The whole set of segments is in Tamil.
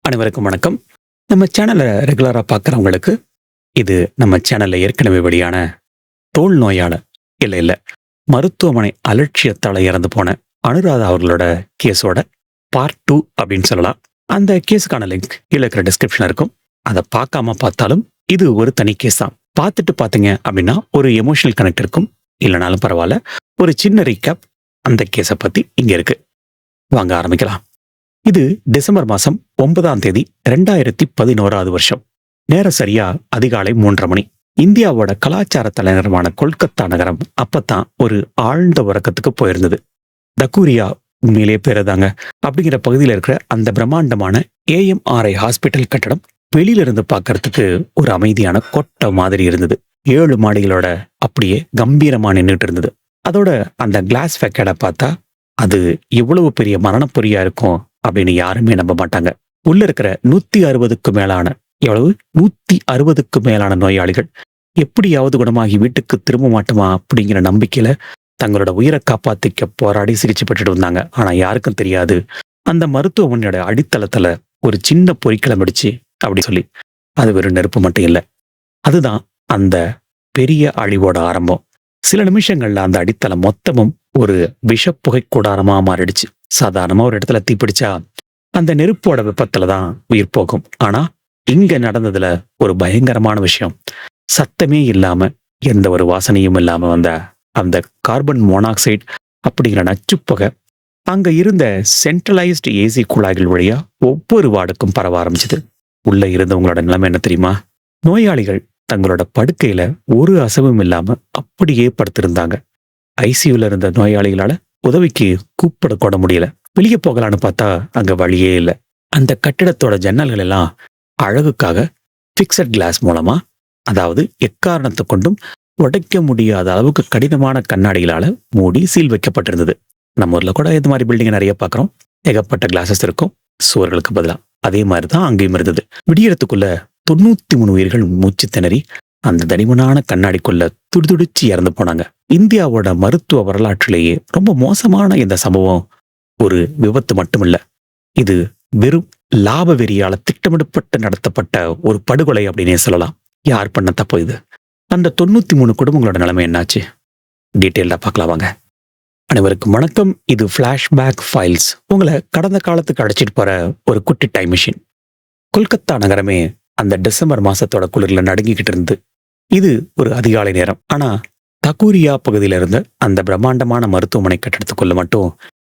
அனைவருக்கும் வணக்கம். நம்ம சேனலை ரெகுலரா பார்க்குறவங்களுக்கு, இது நம்ம சேனல்ல ஏற்கனவே வெளியான தோல் நோயால இல்ல மருத்துவமனை அலட்சியத்தால இறந்து போன அனுராதா அவர்களோட கேஸோட பார்ட் 2 அப்படின்னு சொல்லலாம். அந்த கேஸுக்கான லிங்க் கீழ இருக்கிற டிஸ்கிரிப்ஷன்ல இருக்கும். அதை பார்க்காம பார்த்தாலும் இது ஒரு தனி கேஸ் தான். பார்த்துட்டு பார்த்தீங்க அப்படின்னா ஒரு எமோஷனல் கனெக்ட் இருக்கும். இல்லைனாலும் பரவாயில்ல. ஒரு சின்ன ரீகேப் அந்த கேஸை பத்தி இங்க இருக்கு. வாங்க ஆரம்பிக்கலாம். இது டிசம்பர் மாசம் 9ஆம் தேதி 2011 வருஷம். நேரம் சரியா அதிகாலை 3:30 மணி. இந்தியாவோட கலாச்சார தலைநகரமான கொல்கத்தா நகரம் அப்பத்தான் ஒரு ஆழ்ந்த உறக்கத்துக்கு போயிருந்தது. தக்கூரியா உண்மையிலேயே பேரதாங்க அப்படிங்கிற பகுதியில் இருக்கிற அந்த பிரம்மாண்டமான AMRI ஹாஸ்பிட்டல் கட்டடம் வெளியில இருந்து பார்க்கறதுக்கு ஒரு அமைதியான கொட்டை மாதிரி இருந்தது. 7 மாடிகளோட அப்படியே கம்பீரமா நின்றுட்டு இருந்தது. அதோட அந்த கிளாஸ் ஃபேக்கடை பார்த்தா அது எவ்வளவு பெரிய மரணப்பொறியா இருக்கும் அப்படின்னு யாருமே நம்ப மாட்டாங்க. உள்ள இருக்கிற 160க்கு மேலான 160க்கு மேலான நோயாளிகள் எப்படியாவது குணமாகி வீட்டுக்கு திரும்ப மாட்டோமா அப்படிங்கிற நம்பிக்கையில தங்களோட உயிரை காப்பாத்திக்க போராடி சிகிச்சை பெற்றுட்டு வந்தாங்க. ஆனா யாருக்கும் தெரியாது, அந்த மருத்துவமனையோட அடித்தளத்துல ஒரு சின்ன பொறிக்கிளம் அடிச்சு அப்படி சொல்லி அது வெறும் நெருப்பு மட்டும் இல்லை, அதுதான் அந்த பெரிய அழிவோட ஆரம்பம். சில நிமிஷங்கள்ல அந்த அடித்தளம் மொத்தமும் ஒரு விஷப்புகை கூடாரமா மாறிடுச்சு. சாதாரணமா ஒரு இடத்துல தீப்பிடிச்சா அந்த நெருப்போட வெப்பத்துலதான் உயிர் போகும். ஆனா இங்க நடந்ததுல ஒரு பயங்கரமான விஷயம். சத்தமே இல்லாம, எந்த ஒரு வாசனையும் இல்லாம வந்த அந்த கார்பன் மோனாக்சைடு அப்படிங்கிற நச்சுப்புகை அங்க இருந்த சென்ட்ரலைஸ்டு AC குழாய்கள் வழியா ஒவ்வொரு வார்டுக்கும் பரவ ஆரம்பிச்சது. உள்ள இருந்தவங்களோட நிலைமை என்ன தெரியுமா? நோயாளிகள் தங்களோட படுக்கையில ஒரு அசைவும் இல்லாம அப்படியே படுத்திருந்தாங்க. ICUல இருந்த நோயாளிகளால உதவிக்கு கூப்பிட கூட முடியல. வெளியே போகலான்னு பார்த்தா அங்க வழியே இல்லை. அந்த கட்டிடத்தோட ஜன்னல்கள் எல்லாம் அழகுக்காக பிக்சட் கிளாஸ் மூலமா, அதாவது எக்காரணத்தை கொண்டும் உடைக்க முடியாத அளவுக்கு கடினமான கண்ணாடிகளால மூடி சீல் வைக்கப்பட்டிருந்தது. நம்ம ஊர்ல கூட இது மாதிரி பில்டிங் நிறைய பார்க்கிறோம். ஏகப்பட்ட கிளாஸஸ் இருக்கும் சுவர்களுக்கு பதிலா. அதே மாதிரிதான் அங்கேயும் இருந்தது. விடியறதுக்குள்ள 93 உயிர்கள் மூச்சு திணறி அந்த தடிமனான கண்ணாடிக்குள்ள துடிதுடிச்சு இறந்து போனாங்க. இந்தியாவோட மருத்துவ வரலாற்றிலேயே ரொம்ப மோசமான இந்த சம்பவம் ஒரு விபத்து மட்டுமில்ல, இது வெறும் லாப வெறியால திட்டமிடப்பட்டு நடத்தப்பட்ட ஒரு படுகொலை அப்படின்னே சொல்லலாம். யார் பண்ண தப்பு இது? அந்த 93 குடும்பங்களோட நிலைமை என்னாச்சு? டீட்டெயில்டா பார்க்கலாம் வாங்க. அனைவருக்கும் வணக்கம். இது ஃபிளாஷ்பேக் ஃபைல்ஸ். உங்களை கடந்த காலத்துக்கு அழைச்சிட்டு போற ஒரு குட்டி டைம் மிஷின். கொல்கத்தா நகரமே அந்த டிசம்பர் மாசத்தோட குளிர்ல நடுங்கிக்கிட்டு இருந்து. இது ஒரு அதிகாலை நேரம். ஆனா தக்கூரியா பகுதியில இருந்த அந்த பிரம்மாண்டமான மருத்துவமனை கட்டடத்துக்குள்ள மட்டும்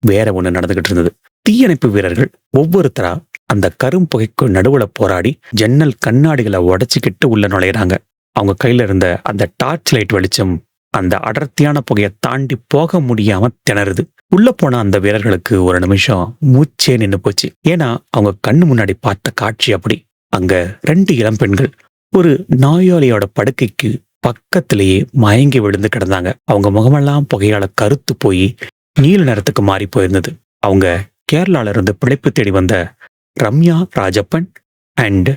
வேற ஒண்ணு நடந்துகிட்டு இருந்தது. தீயணைப்பு வீரர்கள் ஒவ்வொருத்தரா அந்த கரும்புகைக்கு நடுவுல போராடி ஜன்னல் கண்ணாடிகளை உடைச்சுக்கிட்டு உள்ள நுழையிறாங்க. அவங்க கையில இருந்த அந்த டார்ச் லைட் வெளிச்சம் அந்த அடர்த்தியான புகையை தாண்டி போக முடியாம திணறுது. உள்ள போன அந்த வீரர்களுக்கு ஒரு நிமிஷம் மூச்சே நின்னு போச்சு. ஏன்னா அவங்க கண்ணு முன்னாடி பார்த்த காட்சி அப்படி. அங்க 2 இளம் பெண்கள் ஒரு நோயாளியோட படுக்கைக்கு பக்கத்திலேயே மயங்கி விழுந்து கிடந்தாங்க. அவங்க முகமெல்லாம் புகையால கருத்து போய் நீல நிறத்துக்கு மாறி போயிருந்தது. அவங்க கேரளால இருந்து பிழைப்பு தேடி வந்த ரம்யா ராஜப்பன் அண்ட்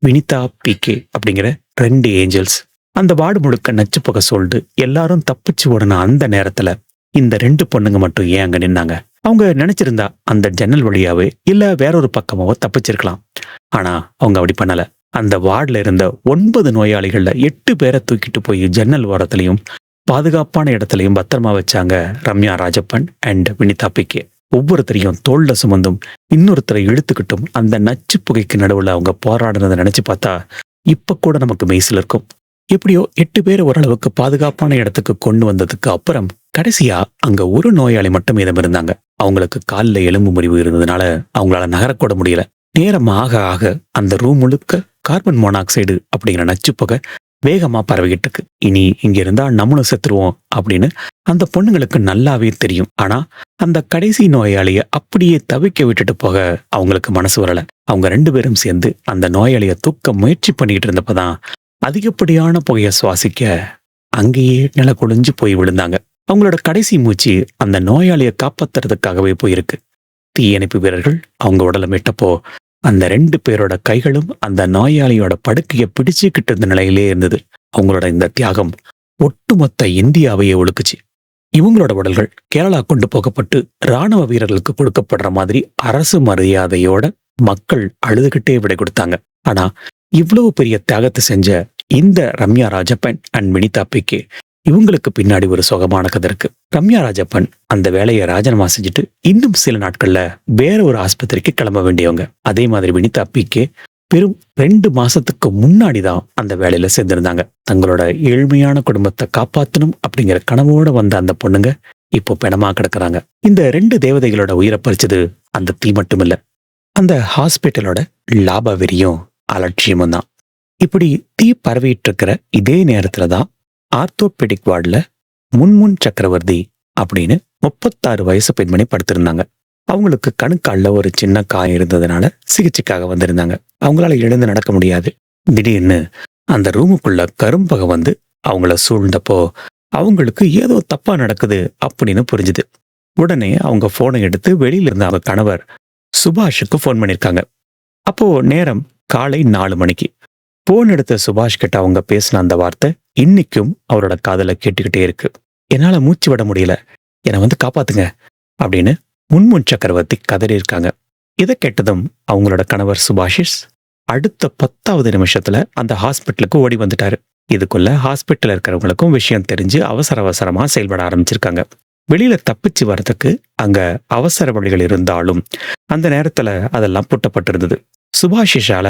வினிதா PK அப்படிங்கிற 2 ஏஞ்சல்ஸ். அந்த வார்டு முழுக்க நச்சு புகை சொல்லிட்டு எல்லாரும் தப்பிச்சு ஓடின அந்த நேரத்துல இந்த 2 பொண்ணுங்க மட்டும் ஏன் அங்க நின்னாங்க? அவங்க நினைச்சிருந்தா அந்த ஜன்னல் வழியாவே இல்ல வேறொரு பக்கமாவோ தப்பிச்சிருக்கலாம். ஆனா அவங்க அப்படி பண்ணல. அந்த வார்டுல இருந்த 9 நோயாளிகள்ல 8 பேரை தூக்கிட்டு போய் ஜன்னல் ஓரத்திலையும் பாதுகாப்பான இடத்துலையும் பத்திரமா வச்சாங்க ரம்யா ராஜப்பன் அண்ட் வினிதா PK. ஒவ்வொருத்தரையும் தோல்ல சுமந்தும் இன்னொருத்தரை இழுத்துக்கிட்டும் அந்த நச்சு புகைக்கு நடுவுல அவங்க போராடுறதை நினைச்சு பார்த்தா இப்ப கூட நமக்கு மெய்சில் இருக்கும். எப்படியோ 8 பேர் ஓரளவுக்கு பாதுகாப்பான இடத்துக்கு கொண்டு வந்ததுக்கு அப்புறம் கடைசியா அங்க ஒரு நோயாளி மட்டும் மீதம் இருந்தாங்க. அவங்களுக்கு காலில் எலும்பு முறிவு இருந்ததுனால அவங்களால நகரக்கூட முடியல. நேரம் ஆக ஆக அந்த ரூம் முழுக்க கார்பன் மோனாக்சைடு அப்படிங்கிற நச்சு புகை வேகமா பரவிக்கிட்டு இருக்கு. இனி இங்க இருந்தா நம்மளும் செத்துருவோம் அப்படின்னு அந்த பொண்ணுங்களுக்கு நல்லாவே தெரியும். ஆனா அந்த கடைசி நோயாளிய அப்படியே தவிக்க விட்டுட்டு போக அவங்களுக்கு மனசு வரல. அவங்க 2 பேரும் சேர்ந்து அந்த நோயாளிய தூக்க முயற்சி பண்ணிக்கிட்டு இருந்தப்பதான் அதிகப்படியான புகையை சுவாசிக்க அங்கேயே நில குடிஞ்சு போய் விழுந்தாங்க. அவங்களோட கடைசி மூச்சு அந்த நோயாளியை காப்பாத்துறதுக்காகவே போயிருக்கு. தீயணைப்பு வீரர்கள் அவங்க உடலை மீட்டப்போ அந்த 2 பேரோட கைகளும் அந்த நோயாளியோட படுக்கையை பிடிச்சுக்கிட்டு இருந்த நிலையிலே இருந்தது. அவங்களோட இந்த தியாகம் ஒட்டுமொத்த இந்தியாவையே ஒழுக்குச்சு. இவங்களோட உடல்கள் கேரளா கொண்டு போகப்பட்டு ராணுவ வீரர்களுக்கு கொடுக்கப்படுற மாதிரி அரசு மரியாதையோட மக்கள் அழுதுகிட்டே விடை கொடுத்தாங்க. ஆனா இவ்வளவு பெரிய தியாகத்தை செஞ்ச இந்த ரம்யா ராஜப்பன் அண்ட் வினிதா பிகே, இவங்களுக்கு பின்னாடி ஒரு சுகமான கதை இருக்கு. ரம்யா ராஜப்பன் அந்த வேலையை ராஜினாமா செஞ்சுட்டு இன்னும் சில நாட்கள்ல வேற ஒரு ஆஸ்பத்திரிக்கு கிளம்ப வேண்டியவங்க. அதே மாதிரி வினிதா பிகே பெரும் 2 மாசத்துக்கு முன்னாடிதான் அந்த வேலையில சேர்ந்திருந்தாங்க. தங்களோட ஏழ்மையான குடும்பத்தை காப்பாத்தணும் அப்படிங்கிற கனவோட வந்த அந்த பொண்ணுங்க இப்போ பிணமா கிடக்குறாங்க. இந்த 2 தேவதைகளோட உயிரை பறிச்சது அந்த தீ மட்டும் இல்ல, அந்த ஹாஸ்பிட்டலோட லாப வெறியும் அலட்சியமும் தான். இப்படி தீ பரவிட்டு இருக்கிற இதே நேரத்துல தான் ஆர்த்தோபெடிக் வார்டுல முன்முன் சக்கரவர்த்தி அப்படின்னு 36 வயசு பெண்மணி படுத்திருந்தாங்க. அவங்களுக்கு கணுக்கால்ல ஒரு சின்ன காயம் இருந்ததுனால சிகிச்சைக்காக வந்திருந்தாங்க. அவங்களால எழுந்து நடக்க முடியாது. திடீர்னு அந்த ரூமுக்குள்ள கரும்பகை வந்து அவங்கள சூழ்ந்தப்போ அவங்களுக்கு ஏதோ தப்பா நடக்குது அப்படின்னு புரிஞ்சுது. உடனே அவங்க போனை எடுத்து வெளியில இருந்த அவங்க கணவர் சுபாஷுக்கு போன் பண்ணிருக்காங்க. அப்போ நேரம் காலை 4 மணிக்கு. போன் எடுத்த சுபாஷ் கிட்ட அவங்க பேசின அந்த வார்த்தை இன்னைக்கும் அவரோட காதுல கேட்டுக்கிட்டே இருக்கு. என்னால மூச்சு விட முடியல, என்னை வந்து காப்பாத்துங்க அப்படின்னு முன்முன் சக்கரவர்த்தி கதறி இருக்காங்க. இதை கேட்டதும் அவங்களோட கணவர் சுபாஷிஸ் அடுத்த 10வது நிமிஷத்துல அந்த ஹாஸ்பிட்டலுக்கு ஓடி வந்துட்டாரு. இதுக்குள்ள ஹாஸ்பிட்டல் இருக்கிறவங்களுக்கும் விஷயம் தெரிஞ்சு அவசர அவசரமா செயல்பட ஆரம்பிச்சிருக்காங்க. வெளியில தப்பிச்சு வர்றதுக்கு அங்க அவசர வழிகள் இருந்தாலும் அந்த நேரத்துல அதெல்லாம் பூட்டப்பட்டிருந்தது. சுபாஷிஷால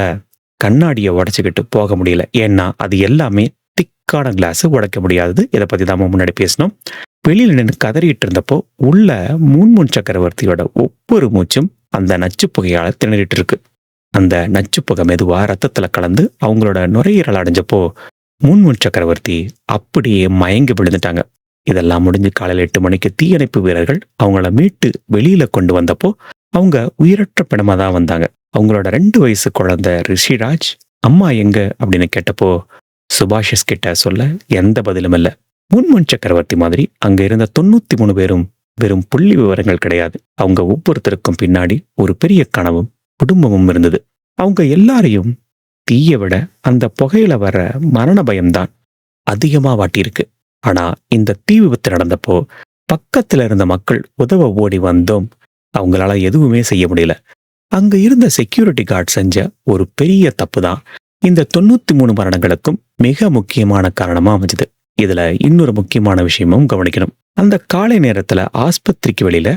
கண்ணாடியை உடைச்சுக்கிட்டு போக முடியல. ஏன்னா அது எல்லாமே திக்கான கிளாஸ், உடைக்க முடியாதது. இதை பத்தி தான் முன்னாடி பேசணும். வெளியில நின்று கதறிட்டு இருந்தப்போ உள்ள முன்முன் சக்கரவர்த்தியோட ஒவ்வொரு மூச்சும் அந்த நச்சு புகையால திணறிட்டு இருக்கு. அந்த நச்சு புகை மெதுவா ரத்தத்துல கலந்து அவங்களோட நுரையீரல் அடைஞ்சப்போ முன்முன் சக்கரவர்த்தி அப்படியே மயங்கி விழுந்துட்டாங்க. இதெல்லாம் முடிஞ்சு காலையில் 8 மணிக்கு தீயணைப்பு வீரர்கள் அவங்கள மீட்டு வெளியில கொண்டு வந்தப்போ அவங்க உயிரற்ற பிணமா தான் வந்தாங்க. அவங்களோட 2 வயசு குழந்தை ரிஷிராஜ் அம்மா எங்க அப்படின்னு கேட்டப்போ சுபாஷிஸ் கிட்ட சொல்ல எந்த பதிலும் இல்லை. முன்முன் சக்கரவர்த்தி மாதிரி அங்க இருந்த 93 பேரும் வெறும் புள்ளி விவரங்கள் கிடையாது. அவங்க ஒவ்வொருத்தருக்கும் பின்னாடி ஒரு பெரிய கனவும் குடும்பமும் இருந்தது. அவங்க எல்லாரையும் தீய விட அந்த புகையில வர மரண பயம்தான் அதிகமா வாட்டியிருக்கு. ஆனா இந்த தீ விபத்து நடந்தப்போ பக்கத்துல இருந்த மக்கள் உதவ ஓடி வந்தோம், அவங்களால எதுவுமே செய்ய முடியல. அங்க இருந்த செக்யூரிட்டி கார்டு செஞ்ச ஒரு பெரிய தப்பு தான் இந்த 93 மரணங்களுக்கும் மிக முக்கியமான காரணமா அமைஞ்சது. இதுல இன்னொரு முக்கியமான விஷயமும் கவனிக்கணும். அந்த காலை நேரத்துல ஆஸ்பத்திரிக்கு வெளியில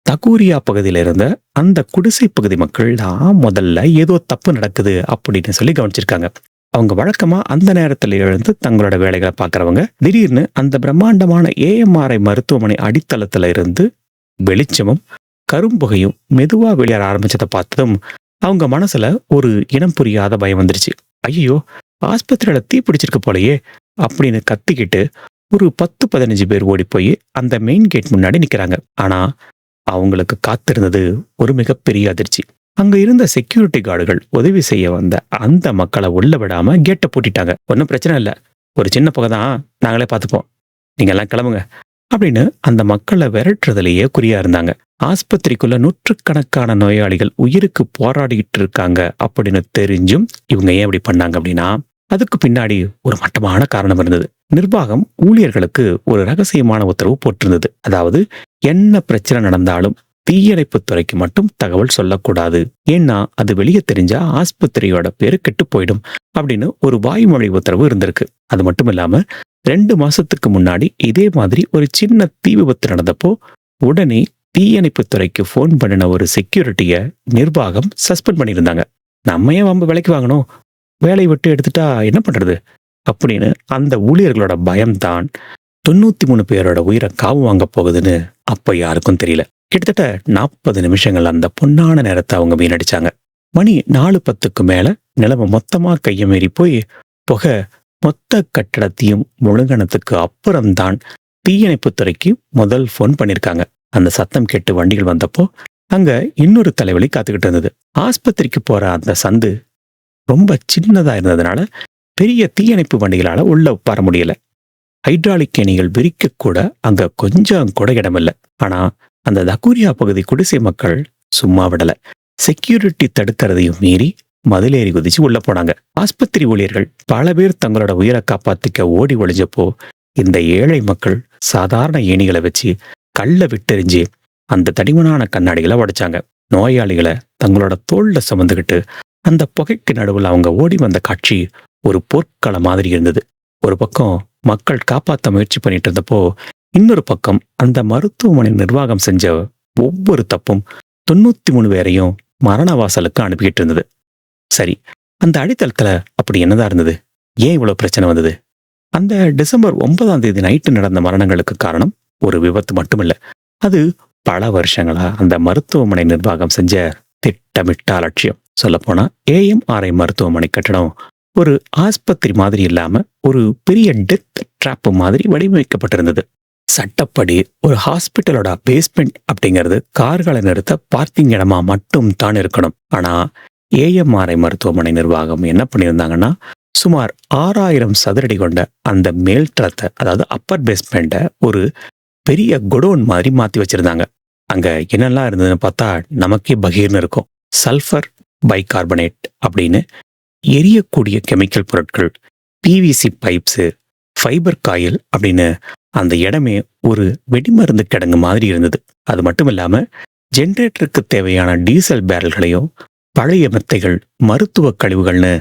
தகூரியா பகுதியில இருந்த அந்த குடிசை பகுதி மக்கள் தான் முதல்ல ஏதோ தப்பு நடக்குது அப்படின்னு சொல்லி கவனிச்சிருக்காங்க. அவங்க வழக்கமா அந்த நேரத்துல எழுந்து தங்களோட வேலைகளை பாக்குறவங்க திடீர்னு அந்த பிரம்மாண்டமான AMRI மருத்துவமனை அடித்தளத்துல இருந்து வெளிச்சமும் கரும்புகையும் மெதுவா வெளியேற ஆரம்பிச்சதை பார்த்ததும் அவங்க மனசுல ஒரு இனம் புரியாத பயம் வந்துருச்சு. ஐயோ, ஆஸ்பத்திரியில தீ பிடிச்சிருக்கு போலயே அப்படின்னு கத்திக்கிட்டு ஒரு 10-15 பேர் ஓடி போய் அந்த மெயின் கேட் முன்னாடி நிக்கிறாங்க. ஆனா அவங்களுக்கு காத்திருந்தது ஒரு மிகப்பெரிய அதிர்ச்சி. அங்க இருந்த செக்யூரிட்டி கார்டுகள் உதவி செய்ய வந்த அந்த மக்களை உள்ள விடாம கேட்டை பூட்டிட்டாங்க. ஒன்றும் பிரச்சனை இல்லை, ஒரு சின்ன புகை தான், நாங்களே பார்த்துப்போம், நீங்க எல்லாம் கிளம்புங்க அப்படின்னு அந்த மக்களை விரட்டுறதுலயே குறியா இருந்தாங்க. ஆஸ்பத்திரிக்குள்ள நூற்றுக்கணக்கான நோயாளிகள் உயிருக்கு போராடிட்டு இருக்காங்க அப்படின்னு தெரிஞ்சும் இவங்க ஏன் இப்படி பண்ணாங்க அப்படின்னா அதுக்கு பின்னாடி ஒரு மட்டமான காரணம் இருந்தது. நிர்வாகம் ஊழியர்களுக்கு ஒரு ரகசியமான உத்தரவு போட்டிருந்தது. அதாவது என்ன பிரச்சனை நடந்தாலும் தீயணைப்பு துறைக்கு மட்டும் தகவல் சொல்லக்கூடாது, ஏன்னா அது வெளியே தெரிஞ்சா ஆஸ்பத்திரியோட பேரு கெட்டு போயிடும் அப்படின்னு ஒரு வாய்மொழி உத்தரவு இருந்திருக்கு. அது மட்டும் இல்லாம 2 மாசத்துக்கு முன்னாடி இதே மாதிரி ஒரு சின்ன தீ விபத்து நடந்தப்போ உடனே தீயணைப்பு துறைக்கு போன் பண்ணின ஒரு செக்யூரிட்டிய நிர்வாகம் சஸ்பெண்ட் பண்ணியிருந்தாங்க. நம்ம ஏன் வம்பு விலைக்கு வாங்கணும், வேலையை விட்டு எடுத்துட்டா என்ன பண்றது அப்படின்னு அந்த ஊழியர்களோட பயம்தான் 93 பேரோட உயிரை காவு வாங்க போகுதுன்னு அப்ப யாருக்கும் தெரியல. கிட்டத்தட்ட 40 நிமிஷங்கள் அந்த பொன்னான நேரத்தை அவங்க வீணடிச்சாங்க. மணி 4:10க்கு மேல நிலைமை மொத்தமா கையை மீறி போய் புகை மொத்த கட்டடத்தையும் முழுங்கனத்துக்கு அப்புறம்தான் தீயணைப்பு துறைக்கு முதல் போன் பண்ணிருக்காங்க. அந்த சத்தம் கேட்டு வண்டிகள் வந்தப்போ அங்க இன்னொரு தலைவலி காத்துக்கிட்டு இருந்தது. ஆஸ்பத்திரிக்கு போற அந்த சந்து ரொம்ப சின்னதா இருந்ததுனால பெரிய தீயணைப்பு வண்டிகளால உள்ள உட்கார முடியல. ஹைட்ராலிக் கேணிகள் விரிக்க கூட அங்க கொஞ்சம் கூட இடமில்ல. ஆனா அந்த தகூரியா பகுதி குடிசை மக்கள் சும்மா விடல. செக்யூரிட்டி தடுக்கிறதையும் மீறி மதிலேறி குதிச்சு உள்ள போனாங்க. ஆஸ்பத்திரி ஊழியர்கள் பல பேர் தங்களோட உயிரை காப்பாத்திக்க ஓடி ஒளிஞ்சப்போ இந்த ஏழை மக்கள் சாதாரண ஏணிகளை வச்சு கல்ல விட்டெறிஞ்சு அந்த தடிமனான கண்ணாடிகளை உடைச்சாங்க. நோயாளிகளை தங்களோட தோள்ல சுமந்துக்கிட்டு அந்த புகைக்கு நடுவில் அவங்க ஓடி வந்த காட்சி ஒரு போர்க்கள மாதிரி இருந்தது. ஒரு பக்கம் மக்கள் காப்பாற்ற முயற்சி பண்ணிட்டு இருந்தப்போ, இன்னொரு பக்கம் அந்த மருத்துவமனை நிர்வாகம் செஞ்ச ஒவ்வொரு தப்பும் 93 பேரையும் மரண வாசலுக்கு அனுப்பிக்கிட்டு இருந்தது. சரி, அந்த அடித்தளத்துல அப்படி என்னதான் இருந்தது? ஏன் இவ்வளவு பிரச்சனை வந்தது? அந்த டிசம்பர் 9ஆம் தேதி நைட்டு நடந்த மரணங்களுக்கு காரணம் ஒரு விபத்து மட்டுமில்ல. அது பல வருஷங்களா அந்த மருத்துவமனை நிர்வாகம் செஞ்ச திட்டமிட்ட அலட்சியம். சொல்லப்போனா ஏஎம்ஆர்ஐ மருத்துவமனை கட்டடம் ஒரு ஆஸ்பத்திரி மாதிரி இல்லாம ஒரு பெரிய டெத் ட்ராப் மாதிரி வடிவமைக்கப்பட்டிருந்தது. சட்டப்படி ஒரு ஹாஸ்பிட்டலோட பேஸ்மெண்ட் அப்படிங்கிறது கார்களை நிறுத்த பார்க்கிங் இடமா மட்டும் தான் இருக்கணும். ஆனா ஏஎம்ஆர்ஐ மருத்துவமனை நிர்வாகம் என்ன பண்ணியிருந்தாங்கன்னா, சுமார் 6000 சதுரடி கொண்ட அந்த மேல் தளத்தை, அதாவது அப்பர் பேஸ்மெண்ட்டை ஒரு பெரிய குடோன் மாதிரி மாத்தி வச்சிருந்தாங்க. அங்க என்னெல்லாம் இருந்ததுன்னு பார்த்தா நமக்கே பகீர்னு இருக்கும். சல்ஃபர் பைகார்பனேட் அப்படின்னு எரியக்கூடிய கெமிக்கல் பொருட்கள், பிவிசி பைப்ஸு, ஃபைபர் காயில் அப்படின்னு அந்த இடமே ஒரு வெடிமருந்து கிடங்கு மாதிரி இருந்தது. அது மட்டும் இல்லாம ஜெனரேட்டருக்கு தேவையான டீசல் பேரல்களையும், பழைய மெத்தைகள், மருத்துவ கழிவுகள்னு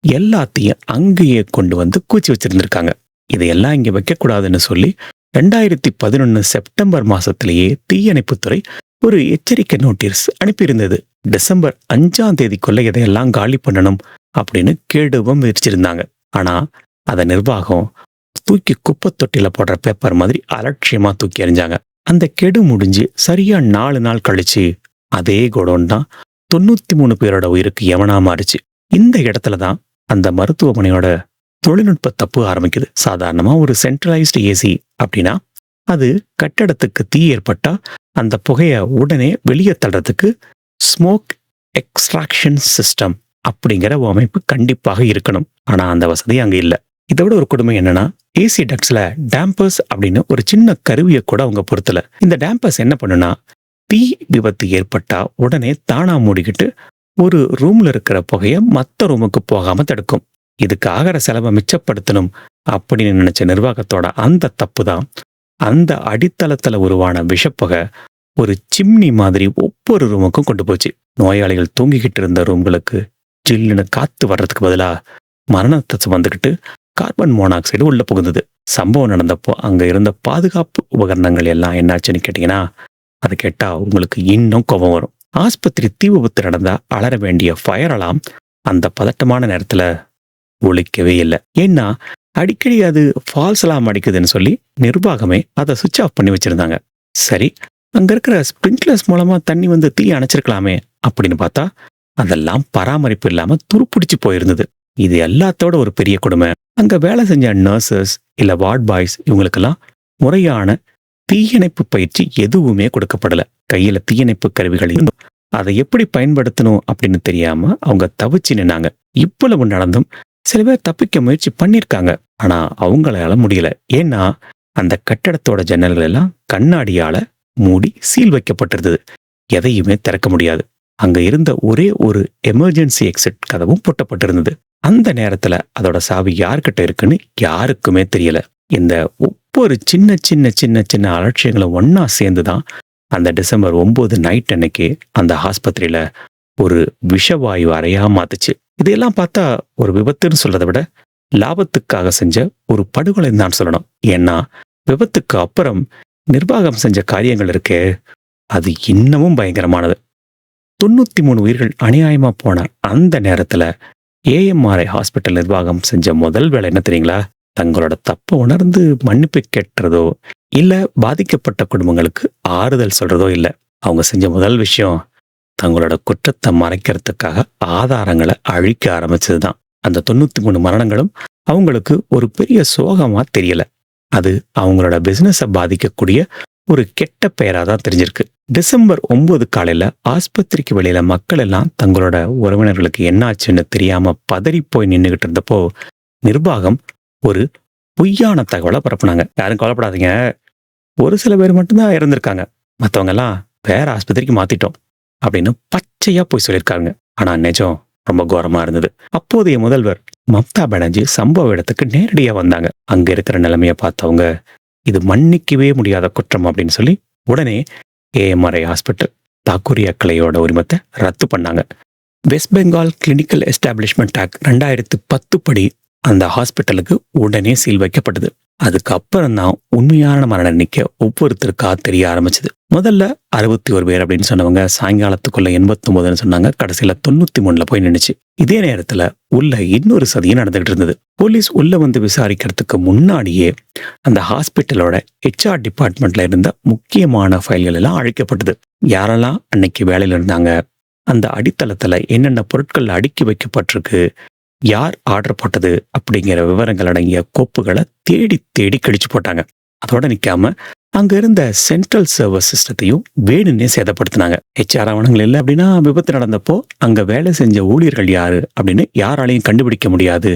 எல்லாத்தையும் அங்கேயே கொண்டு வந்து கூச்சி வச்சிருந்திருக்காங்க. இதையெல்லாம் இங்க வைக்கக்கூடாதுன்னு சொல்லி 2011 செப்டம்பர் மாசத்திலேயே தீயணைப்புத்துறை ஒரு எச்சரிக்கை நோட்டீஸ் அனுப்பியிருந்தது. டிசம்பர் 5ஆம் தேதிக்குள்ள இதையெல்லாம் காலி பண்ணணும் அப்படின்னு கேடுவம் விரிச்சிருந்தாங்க. ஆனா அத நிர்வாகம் தூக்கி குப்பை தொட்டில போடுற பேப்பர் மாதிரி அலட்சியமா தூக்கி எறிஞ்சாங்க. அந்த கெடு முடிஞ்சு சரியா 4 நாள் கழிச்சு அதே கோடோன் தான் 93 பேரோட உயிருக்கு எவனா மாறுச்சு. இந்த இடத்துல தான் அந்த மருத்துவமனையோட தொழில்நுட்ப தப்பு ஆரம்பிக்குது. சாதாரணமா ஒரு சென்ட்ரலைஸ்டு ஏசி அப்படின்னா அது கட்டடத்துக்கு தீ ஏற்பட்டா அந்த புகைய உடனே வெளியே தள்ளுறதுக்கு ஸ்மோக் எக்ஸ்ட்ராக்ஷன் சிஸ்டம் அப்படிங்கிற அமைப்பு கண்டிப்பாக இருக்கணும். ஆனா அந்த வசதி அங்க இல்ல. இதோட ஒரு கொடுமை என்னன்னா, ஏசி டக்ஸ்ல டேம்பர்ஸ் அப்படின்னு ஒரு சின்ன கருவியை கூட அவங்க பொருத்தல. இந்த டேம்பர்ஸ் என்ன பண்ணுனா, தீ விபத்து ஏற்பட்டா உடனே தானா மூடிக்கிட்டு ஒரு ரூம்ல இருக்கிற புகைய மத்த ரூமுக்கு போகாம தடுக்கும். இதுக்கு ஆகிற செலவை மிச்சப்படுத்தணும் அப்படின்னு நினைச்ச நிர்வாகத்தோட அந்த தப்பு தான் அந்த அடித்தளத்துல உருவான விஷப்புகை ஒரு சிம்னி மாதிரி ஒவ்வொரு ரூமுக்கும் கொண்டு போச்சு. நோயாளிகள் தூங்கிக்கிட்டு இருந்த ரூம்களுக்கு ஜில்லுன்னு காத்து வர்றதுக்கு பதிலா மரணத்தை சுமந்துக்கிட்டு கார்பன் மோனாக்சைடு உள்ள புகுந்தது. சம்பவம் நடந்தப்போ அங்க இருந்த பாதுகாப்பு உபகரணங்கள் எல்லாம் என்னாச்சுன்னு கேட்டீங்கன்னா, அதை கேட்டா உங்களுக்கு இன்னும் கோபம் வரும். ஆஸ்பத்திரி தீ விபத்து நடந்தா அலற வேண்டிய ஃபயர் அலாம் அந்த பதட்டமான நேரத்துல ஒழிக்கவே இல்லை. ஏன்னா அடிக்கடி அது ஃபால்ஸ் அலாம் அடிக்குதுன்னு சொல்லி நிர்வாகமே அதை சுவிட்ச் ஆஃப் பண்ணி வச்சிருந்தாங்க. சரி, அங்க இருக்கிற ஸ்பிரிங்க்லர்ஸ் மூலமா தண்ணி வந்து தீ அணைச்சிருக்கலாமே அப்படின்னு பார்த்தா அதெல்லாம் பராமரிப்பு இல்லாம துருப்பிடிச்சு போயிருந்தது. இது எல்லாத்தோட ஒரு பெரிய கொடுமை, அங்க வேலை செஞ்ச நர்சஸ் இல்ல வார்ட் பாய்ஸ் இவங்களுக்கெல்லாம் முறையான தீயணைப்பு பயிற்சி எதுவுமே கொடுக்கப்படல. கையில தீயணைப்பு கருவிகள் இருந்தும் அதை எப்படி பயன்படுத்தணும் அப்படின்னு தெரியாம அவங்க தவிச்சு நின்னாங்க. இவ்வளவு நடந்தும் சில பேர் தப்பிக்க முயற்சி பண்ணிருக்காங்க. ஆனா அவங்களால முடியல. ஏன்னா அந்த கட்டடத்தோட ஜன்னல்கள் எல்லாம் கண்ணாடியால மூடி சீல் வைக்கப்பட்டிருந்தது. எதையுமே திறக்க முடியாது. அங்க இருந்த ஒரே ஒரு எமர்ஜென்சி எக்ஸிட் கதவும் பூட்டப்பட்டிருந்தது. அந்த நேரத்துல அதோட சாவி யார்கிட்ட இருக்குன்னு யாருக்குமே தெரியல. இந்த ஒவ்வொரு சின்ன சின்ன சின்ன சின்ன அலட்சியங்களும் ஒன்னா சேர்ந்துதான் அந்த டிசம்பர் 9 நைட் அன்னைக்கு அந்த ஆஸ்பத்திரியில ஒரு விஷவாயு அறையா மாத்துச்சு. இதையெல்லாம் பார்த்தா ஒரு விபத்துன்னு சொல்றதை விட லாபத்துக்காக செஞ்ச ஒரு படுகொலைன்னு தான் சொல்லணும். ஏன்னா விபத்துக்கு அப்புறம் நிர்வாகம் செஞ்ச காரியங்கள் இருக்கே, அது இன்னமும் பயங்கரமானது. 93 உயிர்கள் அநியாயமா போன அந்த நேரத்துல ஏஎம்ஆர்ஐ ஹாஸ்பிட்டல் நிர்வாகம் செஞ்ச முதல் வேலை என்ன தெரியுங்களா? தங்களோட தப்பை உணர்ந்து மன்னிப்பு கேட்டுறதோ இல்ல பாதிக்கப்பட்ட குடும்பங்களுக்கு ஆறுதல் சொல்றதோ இல்ல. அவங்க செஞ்ச முதல் விஷயம் தங்களோட குற்றத்தை மறைக்கிறதுக்காக ஆதாரங்களை அழிக்க ஆரம்பிச்சதுதான். அந்த 93 மரணங்களும் அவங்களுக்கு ஒரு பெரிய சோகமா தெரியல. அது அவங்களோட பிசினஸை பாதிக்கக்கூடிய ஒரு கெட்ட பெயரா தான் தெரிஞ்சிருக்கு. டிசம்பர் 9 காலையில ஆஸ்பத்திரிக்கு வெளியில மக்கள் எல்லாம் தங்களோட உறவினர்களுக்கு என்னாச்சுன்னு தெரியாம பதறி போய் நின்றுகிட்டு இருந்தப்போ நிர்வாகம் ஒரு பொய்யான தகவலை பரப்புனாங்க. யாரும் கவலைப்படாதீங்க, ஒரு சில பேர் மட்டும்தான் இறந்திருக்காங்க, மற்றவங்க எல்லாம் வேற ஆஸ்பத்திரிக்கு மாத்திட்டோம் அப்படின்னு பச்சையா போய் சொல்லியிருக்காங்க. ஆனா நிஜம் ரொம்ப கோரமா இருந்தது. அப்போதைய முதல்வர் மம்தா பானர்ஜி சம்பவ இடத்துக்கு நேரடியா வந்தாங்க. அங்க இருக்கிற நிலைமைய பார்த்தவங்க இது மன்னிக்கவே முடியாத குற்றம் அப்படின்னு சொல்லி உடனே ஏஎம்ஆர்ஐ ஹாஸ்பிட்டல் தாக்கூரியா கிளையோட உரிமத்தை ரத்து பண்ணாங்க. West Bengal clinical establishment act 2010 படி அந்த ஹாஸ்பிட்டலுக்கு உடனே சீல் வைக்கப்பட்டது. அதுக்கப்புறம் தான் உண்மையான மரண எண்ணிக்கை ஒவ்வொருத்தருக்கா தெரிய ஆரம்பிச்சது. முதல்ல 61 பேர் அப்படின்னு சொன்னவங்க சாயங்காலத்துக்குள்ள 89 சொன்னாங்க. கடைசியில 93 போய் நின்னுச்சு. இதே நேரத்துல உள்ள இன்னொரு சதியும் நடந்துகிட்டு இருந்தது. போலீஸ் உள்ள வந்து விசாரிக்கிறதுக்கு முன்னாடியே அந்த ஹாஸ்பிட்டலோட HR டிபார்ட்மெண்ட்ல இருந்த முக்கியமான ஃபைல்கள் எல்லாம் அழிக்கப்பட்டது. யாரெல்லாம் அன்னைக்கு வேலையில இருந்தாங்க, அந்த அடித்தளத்துல என்னென்ன பொருட்கள் அடுக்கி வைக்கப்பட்டிருக்கு, யார் ஆர்டர் போட்டது அப்படிங்கிற விவரங்கள் அடங்கிய கோப்புகளை தேடி தேடி கழிச்சு போட்டாங்க. அதோட நிக்காம அங்க இருந்த சென்ட்ரல் சர்வர் சிஸ்டத்தையும் வேணும்னே சேதப்படுத்தினாங்க. HR ஆவணங்கள் இல்லை அப்படின்னா விபத்து நடந்தப்போ அங்க வேலை செஞ்ச ஊழியர்கள் யாரு அப்படின்னு யாராலையும் கண்டுபிடிக்க முடியாது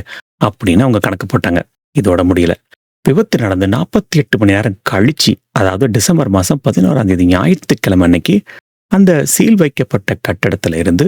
அப்படின்னு அவங்க கணக்கு போட்டாங்க. இதோட முடியல. விபத்து நடந்து 48 மணி நேரம் கழிச்சு, அதாவது டிசம்பர் மாசம் 11ஆம் தேதி ஞாயிற்றுக்கிழமை அன்னைக்கு அந்த சீல் வைக்கப்பட்ட கட்டடத்துல இருந்து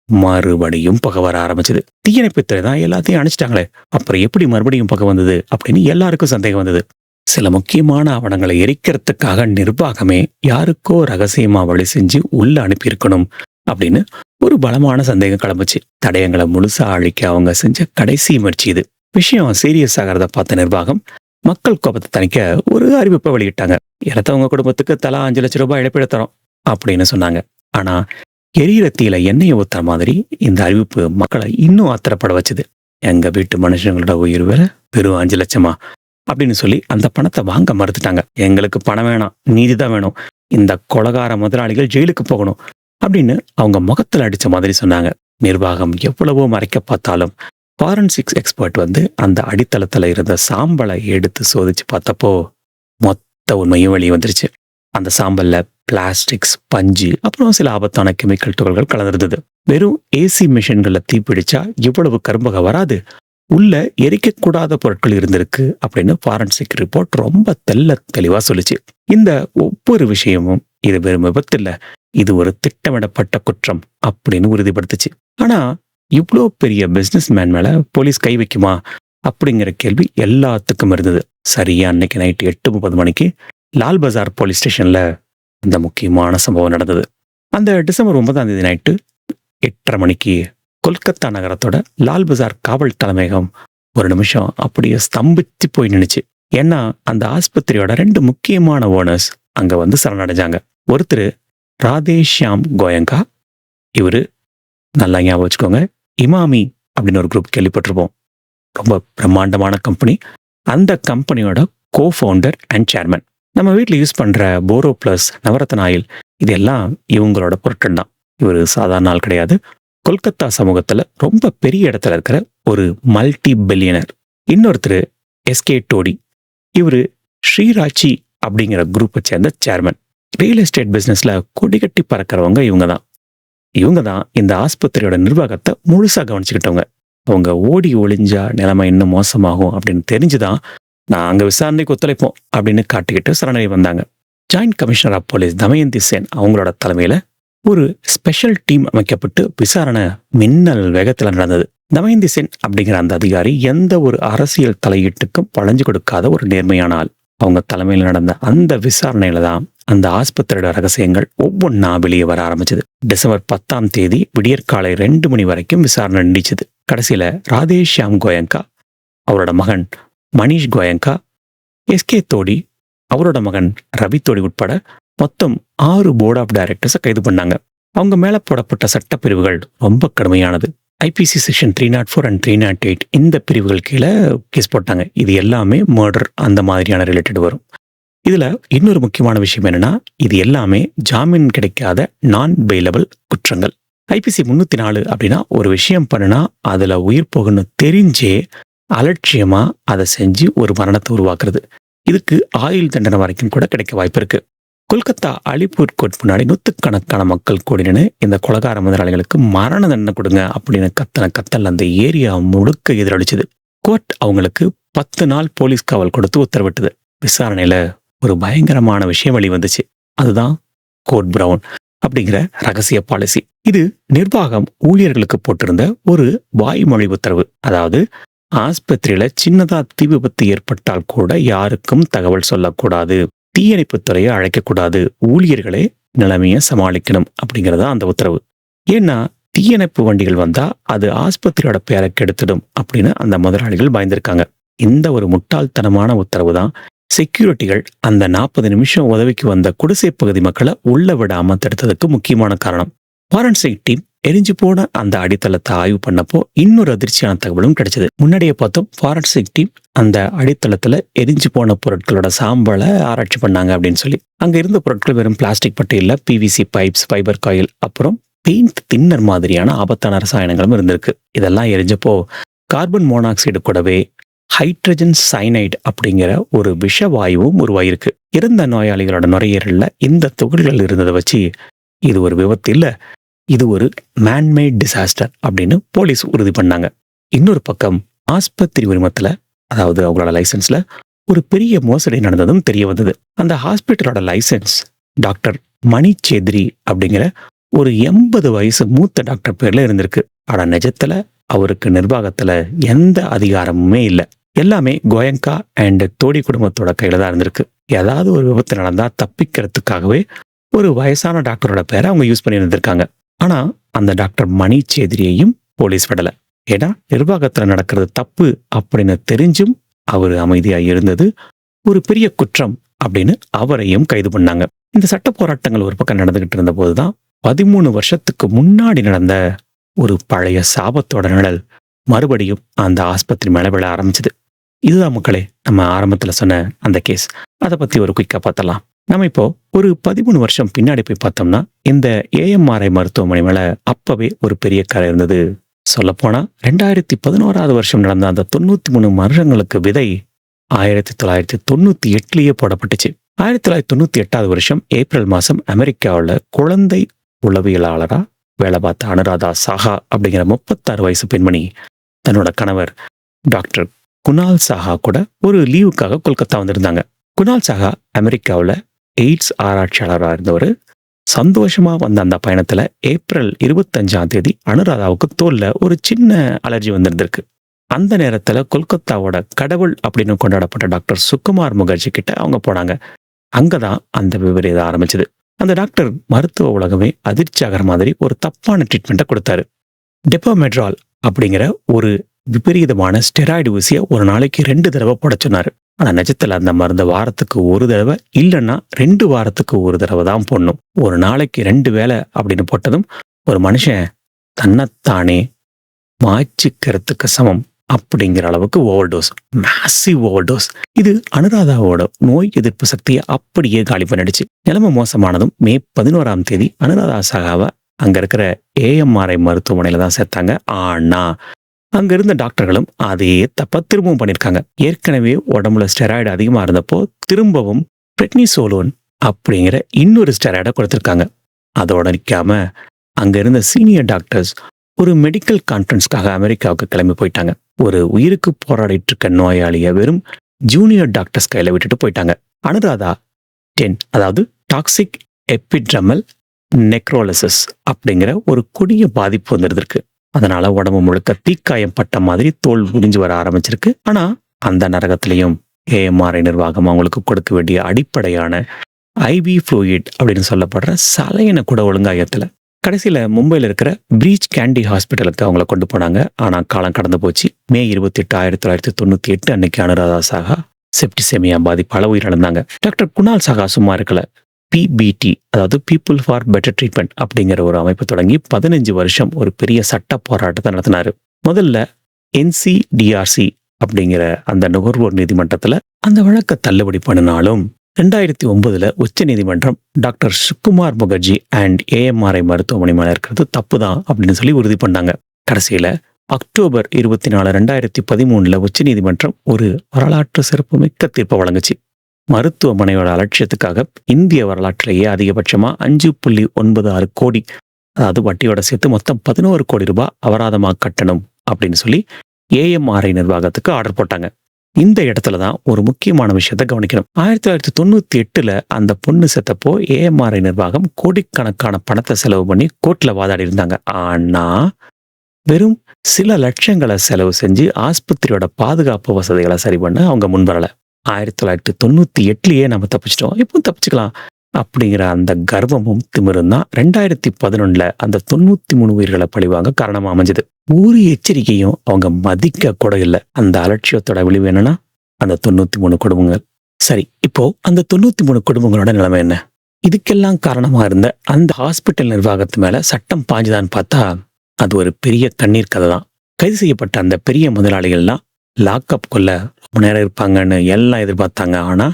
மறுபடியும் புகை வர ஆரம்பிச்சது. தீயணைப்புத்துறை தான் எல்லாத்தையும் அணைச்சிட்டாங்களே, அப்புறம் எப்படி மறுபடியும் புகை வந்தது அப்படின்னு எல்லாருக்கும் சந்தேகம் வந்தது. சில முக்கியமான ஆவணங்களை எரிக்கிறதுக்காக நிர்வாகமே யாருக்கோ ரகசியமா வழி செஞ்சு உள்ள அனுப்பியிருக்கணும் அப்படின்னு ஒரு பலமான சந்தேகம் கிளம்புச்சு. தடயங்களை முழுசா அழிக்க அவங்க செஞ்ச கடைசி முயற்சி இது. விஷயம் சீரியஸ் ஆகிறத பார்த்த நிர்வாகம் மக்கள் கோபத்தை தணிக்க ஒரு அறிவிப்பை வெளியிட்டாங்க. இறத்தவங்க குடும்பத்துக்கு தலா 5 லட்சம் ரூபாய் இழப்பீடு தரோம் அப்படின்னு சொன்னாங்க. ஆனா எரியிற தீயில எண்ணெயை ஊத்துற மாதிரி இந்த அறிவிப்பு மக்களை இன்னும் ஆத்திரப்பட வச்சுது. எங்க வீட்டு மனுஷங்களோட உயிர் வேற வெறும் 5 லட்சமா அப்படின்னு சொல்லி அந்த பணத்தை வாங்க மறுத்துட்டாங்க. எங்களுக்கு பணம் வேணாம், நீதிதான் வேணும், இந்த கொலகார முதலாளிகள் ஜெயிலுக்கு போகணும் அப்படின்னு அவங்க முகத்துல அடிச்ச மாதிரி சொன்னாங்க. நிர்வாகம் எவ்வளவோ மறைக்க பார்த்தாலும் ஃபாரன்சிக்ஸ் எக்ஸ்பர்ட் வந்து அந்த அடித்தளத்துல இருந்த சாம்பலை எடுத்து சோதிச்சு பார்த்தப்போ மொத்த உண்மையும் வெளியே வந்துருச்சு. அந்த சாம்பல்ல பிளாஸ்டிக்ஸ், பஞ்சு, அப்புறம் சில ஆபத்தான கெமிக்கல் துகள்கள் கலந்துருந்தது. வெறும் AC மிஷின்கள்ல தீப்பிடிச்சா இவ்வளவு கரும்பக வராது, உள்ள எரிக்கக்கூடாத பொருட்கள் இருந்திருக்கு அப்படின்னு ஃபாரன்சிக் ரிப்போர்ட் ரொம்ப தெளிவா சொல்லுச்சு. இந்த ஒவ்வொரு விஷயமும் இது வெறும் விபத்து இல்ல, இது ஒரு திட்டமிடப்பட்ட குற்றம் அப்படின்னு உறுதிப்படுத்துச்சு. ஆனா இவ்வளோ பெரிய பிசினஸ் மேன் மேல போலீஸ் கை வைக்குமா அப்படிங்கிற கேள்வி எல்லாத்துக்கும் இருந்தது. சரியா அன்னைக்கு நைட்டு 8:30 மணிக்கு லால் பஜார் போலீஸ் ஸ்டேஷன்ல இந்த முக்கியமான சம்பவம் நடந்தது. அந்த டிசம்பர் 9ஆம் தேதி நைட்டு 8:30 மணிக்கு கொல்கத்தா நகரத்தோட லால் பஜார் காவல் தலைமையகம் ஒரு நிமிஷம் அப்படியே ஸ்தம்பிச்சு போய் நின்னுச்சு. ஏன்னா அந்த ஆஸ்பத்திரியோட 2 முக்கியமான ஓனர்ஸ் அங்க வந்து சரணடைஞ்சாங்க. ஒருத்தர் ராதேஷ்யாம் கோயங்கா, இவரு நல்லா ஞாபகம் வச்சுக்கோங்க, இமாமி அப்படின்னு ஒரு குரூப் கேள்விப்பட்டிருப்போம், ரொம்ப பிரம்மாண்டமான கம்பெனி. அந்த கம்பெனியோட கோ-ஃபவுண்டர் அண்ட் சேர்மன். நம்ம வீட்டில் யூஸ் பண்ற போரோ பிளஸ், நவரத்ன ஆயில், இதெல்லாம் இவங்களோட பொருட்கள் தான். இவர் சாதாரண ஆள் கிடையாது. கொல்கத்தா சமூகத்துல ரொம்ப பெரிய இடத்துல இருக்கிற ஒரு மல்டி பில்லியனர். இன்னொருத்தர் SK டோடி, இவரு ஸ்ரீராச்சி அப்படிங்கிற குரூப்பை சேர்ந்த சேர்மன். ரியல் எஸ்டேட் பிசினஸ்ல கொடிகட்டி பறக்கிறவங்க இவங்க தான் இந்த ஆஸ்பத்திரியோட நிர்வாகத்தை முழுசா கவனிச்சுக்கிட்டவங்க. அவங்க ஓடி ஒளிஞ்சா நிலைமை இன்னும் மோசமாகும் அப்படின்னு தெரிஞ்சுதான் நான் அங்க விசாரணைக்கு ஒத்துழைப்போம் அப்படின்னு காட்டிக்கிட்டு சரணடை வந்தாங்க. Joint commissioner of police Damayanti Sen அவங்களோட தலைமையில ஒரு ஸ்பெஷல் டீம் அமைக்கப்பட்டு விசாரணை மின்னல் வேகத்துல நடந்தது. தமயந்தி சென் அப்படிங்கிற அந்த அதிகாரி எந்த ஒரு அரசியல் தலையீட்டுக்கும் பழஞ்சு கொடுக்காத ஒரு நேர்மையான ஆள். அவங்க தலைமையில் நடந்த அந்த விசாரணையில தான் அந்த ஆஸ்பத்திரியோட ரகசியங்கள் ஒவ்வொன்னா வெளியே வர ஆரம்பிச்சது. டிசம்பர் 10ஆம் தேதி விடியற்காலை 2 மணி வரைக்கும் விசாரணை நீடிச்சது. கடைசியில ராதேஷ்யாம் கோயங்கா, அவரோட மகன் மணிஷ் கோயங்கா, SK தோடி, அவரோட மகன் ரவி தோடி உட்பட மொத்தம் 6 போர்ட் ஆஃப் டைரக்டர்ஸை கைது பண்ணாங்க. அவங்க மேல போடப்பட்ட சட்டப்பிரிவுகள் ரொம்ப கடுமையானது. IPC செக்ஷன் 304 அண்ட் 308 இந்த பிரிவுகள் கீழே கேஸ் போட்டாங்க. இது எல்லாமே மர்டர் அந்த மாதிரியான ரிலேட்டட் வரும். இதுல இன்னொரு முக்கியமான விஷயம் என்னன்னா, இது எல்லாமே ஜாமீன் கிடைக்காத நான் பெயிலபிள் குற்றங்கள். IPC 304 அப்படின்னா ஒரு விஷயம் பண்ணுனா அதுல உயிர் போகணும்னு தெரிஞ்சே அலட்சியமா அதை செஞ்சு ஒரு மரணத்தை உருவாக்குறது. இதுக்கு ஆயுள் தண்டனை வரைக்கும் கூட கிடைக்க வாய்ப்பு இருக்கு. கொல்கத்தா அலிப்பூர் கோர்ட் முன்னாடி நூற்றுக்கணக்கான மக்கள் கூடினு இந்த கொலகார முதலாளிகளுக்கு மரண தண்டனை கொடுங்க அப்படின்னு கத்தல் அந்த ஏரியா முழுக்க எதிரொலிச்சது. கோர்ட் அவங்களுக்கு 10 நாள் போலீஸ் காவல் கொடுத்து உத்தரவிட்டது. விசாரணையில ஒரு பயங்கரமான விஷயம் வெளிவந்துச்சு. அதுதான் கோட் பிரவுன் அப்படிங்கிற ரகசிய பாலிசி. இது நிர்வாகம் ஊழியர்களுக்கு போட்டிருந்த ஒரு வாய்மொழி உத்தரவு. அதாவது ஆஸ்பத்திரியில சின்னதா தீ விபத்து ஏற்பட்டால் கூட யாருக்கும் தகவல் சொல்லக்கூடாது, தீயணைப்புத்துறையை அழைக்கக்கூடாது, ஊழியர்களே நிலைமையை சமாளிக்கணும் அப்படிங்கிறதா அந்த உத்தரவு. ஏன்னா தீயணைப்பு வண்டிகள் வந்தா அது ஆஸ்பத்திரியோட பேரை கெடுத்துடும் அப்படின்னு அந்த முதலாளிகள் பயந்திருக்காங்க. இந்த ஒரு முட்டாள்தனமான உத்தரவு தான் செக்யூரிட்டிகள் அந்த 40 நிமிஷம் உதவிக்கு வந்த குடிசை பகுதி மக்களை உள்ள விடாம தடுத்ததுக்கு முக்கியமான காரணம். ஃபாரன்சிக் டீம் எரிஞ்சு போன அந்த அடித்தளத்தை ஆய்வு பண்ணப்போ இன்னொரு அதிர்ச்சியான தகவலும் கிடைச்சது. முன்னாடியே பார்த்தோம், ஃபாரன்சிக் டீம் அந்த அடித்தளத்துல எரிஞ்சு போன பொருட்களோட சாம்பலை ஆராய்ச்சி பண்ணாங்க அப்படின்னு சொல்லி. அங்க இருந்த பொருட்கள் வெறும் பிளாஸ்டிக் பட்டு இல்ல, பிவிசி பைப்ஸ், ஃபைபர் காயில், அப்புறம் பெயிண்ட் தின்னர் மாதிரியான ஆபத்தான ரசாயனங்களும் இருந்திருக்கு. இதெல்லாம் எரிஞ்சப்போ கார்பன் மோனாக்சைடு கூடவே ஹைட்ரஜன் சைனைடு அப்படிங்கிற ஒரு விஷவாயுவும் உருவாயிருக்கு. இறந்த நோயாளிகளோட நுரையீரல்ல இந்த துகள்கள் இருந்ததை வச்சு இது ஒரு விபத்து இல்ல, இது ஒரு மேன்மேட் டிசாஸ்டர் அப்படின்னு போலீஸ் உறுதி பண்ணாங்க. இன்னொரு பக்கம் ஆஸ்பத்திரி உரிமத்துல, அதாவது அவங்களோட லைசன்ஸ்ல ஒரு பெரிய மோசடி நடந்ததும் தெரிய வந்தது. அந்த ஹாஸ்பிட்டலோட லைசன்ஸ் டாக்டர் மணி சேத்ரி அப்படிங்கிற ஒரு 80 வயசு மூத்த டாக்டர் பேர்ல இருந்திருக்கு. ஆனா நிஜத்துல அவருக்கு நிர்வாகத்துல எந்த அதிகாரமுமே இல்லை. எல்லாமே கோயங்கா அண்ட் தோடி குடும்பத்தோட கையில தான் இருந்திருக்கு. ஏதாவது ஒரு விபத்து நடந்தா தப்பிக்கிறதுக்காகவே ஒரு வயசான டாக்டரோட பேரை அவங்க யூஸ் பண்ணி இருந்திருக்காங்க. ஆனா அந்த டாக்டர் மணி சேத்ரியையும் போலீஸ் விடல. ஏன்னா நிர்வாகத்துல நடக்கிறது தப்பு அப்படின்னு தெரிஞ்சும் அவர் அமைதியா இருந்தது ஒரு பெரிய குற்றம் அப்படின்னு அவரையும் கைது பண்ணாங்க. இந்த சட்ட போராட்டங்கள் ஒரு பக்கம் நடந்துகிட்டு இருந்த போதுதான் 13 வருஷத்துக்கு முன்னாடி நடந்த ஒரு பழைய சாபத்தோட நிழல் மறுபடியும் அந்த ஆஸ்பத்திரி மேல விழ ஆரம்பிச்சது. இதுதான் மக்களே நம்ம ஆரம்பத்துல சொன்ன அந்த கேஸ். அதை பத்தி ஒரு குயிக்கா பார்த்தலாம். நம்ம இப்போ ஒரு 13 வருஷம் பின்னாடி போய் பார்த்தோம்னா இந்த AMRI மருத்துவமனை மேல அப்பவே ஒரு பெரிய கரை இருந்தது. சொல்லப்போனா 2011 வருஷம் நடந்த அந்த 93 மரணங்களுக்கு விதை 1998 போடப்பட்டுச்சு. 1998 வருஷம் ஏப்ரல் மாசம் அமெரிக்காவில் குழந்தை உளவியலாளரா வேலை பார்த்த அனுராதா சாஹா அப்படிங்கிற 36 வயசு பெண்மணி தன்னோட கணவர் டாக்டர் குணால் சாஹா கூட ஒரு லீவுக்காக கொல்கத்தா வந்திருந்தாங்க. குணால் சாஹா அமெரிக்காவில் எய்ட்ஸ் ஆராய்ச்சியாளராக இருந்தவர். சந்தோஷமா வந்த அந்த பயணத்துல ஏப்ரல் 25 அனுராதாவுக்கு தோல்ல ஒரு சின்ன அலர்ஜி வந்திருந்திருக்கு. அந்த நேரத்துல கொல்கத்தாவோட கடவுள் அப்படின்னு கொண்டாடப்பட்ட டாக்டர் சுகுமார் முகர்ஜி கிட்ட அவங்க போனாங்க. அங்கதான் அந்த விபரீதம் ஆரம்பிச்சது. அந்த டாக்டர் மருத்துவ உலகமே அதிர்ச்சி ஆகிற மாதிரி ஒரு தப்பான ட்ரீட்மெண்ட்டை கொடுத்தாரு. டெபாமெட்ரால் அப்படிங்கிற ஒரு விபரீதமான ஸ்டெராய்டு ஊசியை ஒரு நாளைக்கு 2 தடவை போட சொன்னாரு. ஆனா நிஜத்துல அந்த மருந்து வாரத்துக்கு 1 தடவை இல்லைன்னா 2 வாரத்துக்கு 1 தடவை தான் போடணும். ஒரு நாளைக்கு 2 வேளை அப்படின்னு போட்டதும் ஒரு மனுஷன் தன்னைத்தானே மாய்ச்சிக்கிறதுக்கு சமம் அப்படிங்கிற அளவுக்கு ஓவர்டோஸ், மேசிவ் ஓவர்டோஸ். இது அனுராதாவோட நோய் எதிர்ப்பு சக்தியை அப்படியே காலி பண்ணிடுச்சு. நிலைமை மோசமானதும் மே 11 அனுராதா சாகாவை அங்க இருக்கிற AMRI மருத்துவமனையில தான் சேர்த்தாங்க. ஆனா அங்க இருந்த டாக்டர்களும் அதே தப்ப திரும்பவும் பண்ணிருக்காங்க. ஏற்கனவே உடம்புல ஸ்டெராய்டு அதிகமா இருந்தப்போ திரும்பவும் பிரெட்னிசோலோன் அப்படிங்கிற இன்னொரு ஸ்டெராய்டை கொடுத்திருக்காங்க. அதோட நிற்காம அங்க இருந்த சீனியர் டாக்டர்ஸ் ஒரு மெடிக்கல் கான்ஃபரன்ஸ்க்காக அமெரிக்காவுக்கு கிளம்பி போயிட்டாங்க. ஒரு உயிருக்கு போராடிட்டு இருக்க நோயாளிய வெறும் ஜூனியர் டாக்டர்ஸ் கையில விட்டுட்டு போயிட்டாங்க. அனுராதா 10, அதாவது டாக்ஸிக் எபிட்ரமல் நெக்ரோலிசிஸ் அப்படிங்கிற ஒரு கொடிய பாதிப்பு வந்துருக்கு. அதனால உடம்பு முழுக்க தீக்காயம் பட்ட மாதிரி தோல் உறிஞ்சு வர ஆரம்பிச்சிருக்கு. ஆனா அந்த நரகத்திலையும் AMRI நிர்வாகம் அவங்களுக்கு கொடுக்க வேண்டிய அடிப்படையான IV ஃப்ளூயிட் அப்படின்னு சொல்லப்படுற சலையனை கூட ஒழுங்கா ஏத்தல. கடைசியில மும்பையில் இருக்கிற பிரீச் கேண்டி ஹாஸ்பிட்டலுக்கு அவங்கள கொண்டு போனாங்க. ஆனா காலம் கடந்து போச்சு. மே 28, 1998 அன்னைக்கு அனுராதா சாகா செப்டிசெமியா பாதிப்பால உயிரிழந்தாங்க. டாக்டர் குணால் சாகா சும்மா இருக்கல. PBT, அதாவது பீப்புள் ஃபார் பெட்டர் ட்ரீட்மெண்ட் அப்படிங்கிற ஒரு அமைப்பு தொடங்கி 15 வருஷம் ஒரு பெரிய சட்ட போராட்டத்தை நடத்தினாரு. முதல்ல NCDRC அப்படிங்கிற அந்த நுகர்வோர் நீதிமன்றத்துல அந்த வழக்கை தள்ளுபடி பண்ணினாலும் 2009 உச்ச நீதிமன்றம் doctor Sukumar Mukherjee and AMRI மருத்துவமனை மேல இருக்கிறது தப்புதான் அப்படின்னு சொல்லி உறுதி பண்ணாங்க. கடைசியில அக்டோபர் 24, 2013 உச்ச நீதிமன்றம் ஒரு வரலாற்று சிறப்பு மிக்க தீர்ப்பை வழங்குச்சு. மருத்துவமனையோட அலட்சியத்துக்காக இந்திய வரலாற்றிலேயே அதிகபட்சமா 5.96 கோடி, அதாவது வட்டியோட சேர்த்து மொத்தம் 11 கோடி ரூபாய் அபராதமாக கட்டணும் அப்படின்னு சொல்லி AMRI நிர்வாகத்துக்கு ஆர்டர் போட்டாங்க. இந்த இடத்துலதான் ஒரு முக்கியமான விஷயத்தை கவனிக்கணும். 1998 அந்த பொண்ணு செத்தப்போ AMRI நிர்வாகம் கோடிக்கணக்கான பணத்தை செலவு பண்ணி கோர்ட்ல வாதாடி இருந்தாங்க. ஆனா வெறும் சில லட்சங்களை செலவு செஞ்சு ஆஸ்பத்திரியோட பாதுகாப்பு வசதிகளை சரி பண்ண அவங்க முன்வரல. 1998 நம்ம தப்பிச்சிட்டோம், இப்போ தப்பிச்சுக்கலாம் அப்படிங்கிற அந்த கர்வமும் திமிரும் தான் 2011 அந்த 93 உயிர்களை பழிவாங்க காரணமா அமைஞ்சது. ஒரு எச்சரிக்கையும் அவங்க மதிக்க கூட இல்லை. அந்த அலட்சியத்தோட விளைவு என்னன்னா அந்த 93 குடும்பங்கள். சரி, இப்போ அந்த 93 குடும்பங்களோட நிலைமை என்ன? இதுக்கெல்லாம் காரணமா இருந்த அந்த ஹாஸ்பிட்டல் நிர்வாகத்து மேல சட்டம் பாஞ்சுதான்னு பார்த்தா அது ஒரு பெரிய கண்ணீர் கதை தான். கைது செய்யப்பட்ட அந்த பெரிய முதலாளிகள்லாம் லாக்அப் கொள்ள ரொம்ப நேரம் இருப்பாங்கன்னு எல்லாம் எதிர்பார்த்தாங்க. ஆனா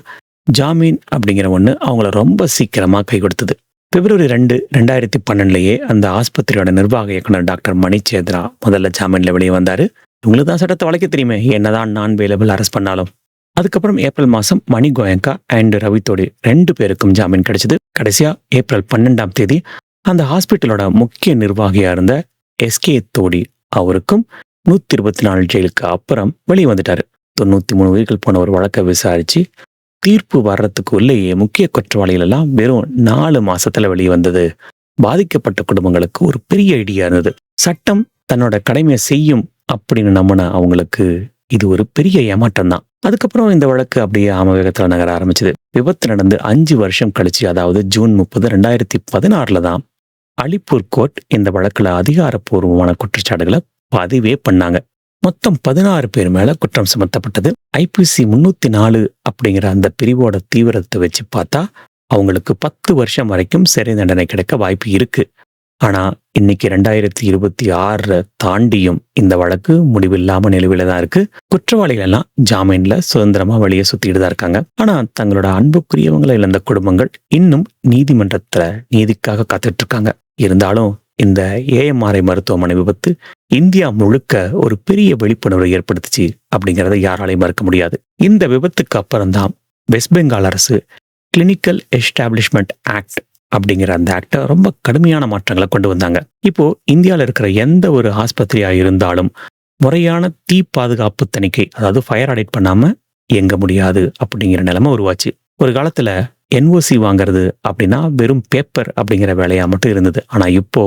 ஜாமீன் அப்படிங்கிற ஒண்ணு அவங்கள ரொம்ப சீக்கிரமா கை கொடுத்தது. February 2, 2012 அந்த ஆஸ்பத்திரியோட நிர்வாக இயக்குனர் டாக்டர் மணிச்சேத்ரா முதல்ல ஜாமீன்ல வெளியே வந்தாரு. இவங்களுக்கு தான் சட்டத்தை வளைக்க தெரியுமே, என்னதான் நான் வேலபிள் அரெஸ்ட் பண்ணாலும். அதுக்கப்புறம் ஏப்ரல் மாசம் மணி கோயங்கா அண்ட் ரவி தோடி 2 பேருக்கும் ஜாமீன் கிடைச்சது. கடைசியா ஏப்ரல் 12 அந்த ஹாஸ்பிட்டலோட முக்கிய நிர்வாகியா இருந்த எஸ்கே தோடி அவருக்கும் 124 ஜெயிலுக்கு அப்புறம் வெளியே வந்துட்டாரு. 93 உயிர்கள் போன ஒரு வழக்கை விசாரிச்சு தீர்ப்பு வர்றதுக்குள்ளேயே முக்கிய குற்றவாளிகள் எல்லாம் வெறும் 4 மாசத்துல வெளியே வந்தது பாதிக்கப்பட்ட குடும்பங்களுக்கு ஒரு பெரிய ஐடியா இருந்தது. சட்டம் தன்னோட கடமையை செய்யும் அப்படின்னு நம்பின அவங்களுக்கு இது ஒரு பெரிய ஏமாற்றம் தான். அதுக்கப்புறம் இந்த வழக்கு அப்படியே ஆமவேகத்தில் நகர ஆரம்பிச்சது. விபத்து நடந்து 5 வருஷம் கழிச்சு, அதாவது ஜூன் 30, 2016 தான் அலிப்பூர் கோர்ட் இந்த வழக்குல அதிகாரப்பூர்வமான குற்றச்சாட்டுகளை பதிவே பண்ணாங்க. மொத்தம் 16 பேர் மேல குற்றம் சுமத்தப்பட்டது. IPC 304 அப்படிங்கிற அந்த பிரிவோட தீவிரத்தை வச்சு பார்த்தா அவங்களுக்கு 10 வருஷம் வரைக்கும் சிறை தண்டனை கிடைக்க வாய்ப்பு இருக்கு. ஆனா இன்னைக்கு 2026 தாண்டியும் இந்த வழக்கு முடிவில்லாம நிலுவையில தான் இருக்கு. குற்றவாளிகள் எல்லாம் ஜாமீன்ல சுதந்திரமா வெளியே சுத்திட்டு தான் இருக்காங்க. ஆனா தங்களோட அன்புக்குரியவங்களை இழந்த குடும்பங்கள் இன்னும் நீதிமன்றத்துல நீதிக்காக காத்துட்டு இருக்காங்க. இருந்தாலும் இந்த AMRI மருத்துவமனை விபத்து இந்தியா முழுக்க ஒரு பெரிய விழிப்புணர்வை ஏற்படுத்துச்சு அப்படிங்கிறத யாராலையும் மறுக்க முடியாது. இந்த விபத்துக்கு அப்புறம்தான் வெஸ்ட் பெங்கால் அரசு கிளினிக்கல் எஸ்டாப்ளிஷ்மெண்ட் ஆக்ட் அப்படிங்கிற அந்த ஆக்டை ரொம்ப கடுமையான மாற்றங்களை கொண்டு வந்தாங்க. இப்போ இந்தியாவில் இருக்கிற எந்த ஒரு ஆஸ்பத்திரியா இருந்தாலும் முறையான தீ பாதுகாப்பு தணிக்கை, அதாவது ஃபயர் ஆடிட் பண்ணாம இயங்க முடியாது அப்படிங்கிற நிலைமை உருவாச்சு. ஒரு காலத்துல NOC வாங்கிறது அப்படின்னா வெறும் பேப்பர் அப்படிங்கிற வேலையா மட்டும் இருந்தது. ஆனா இப்போ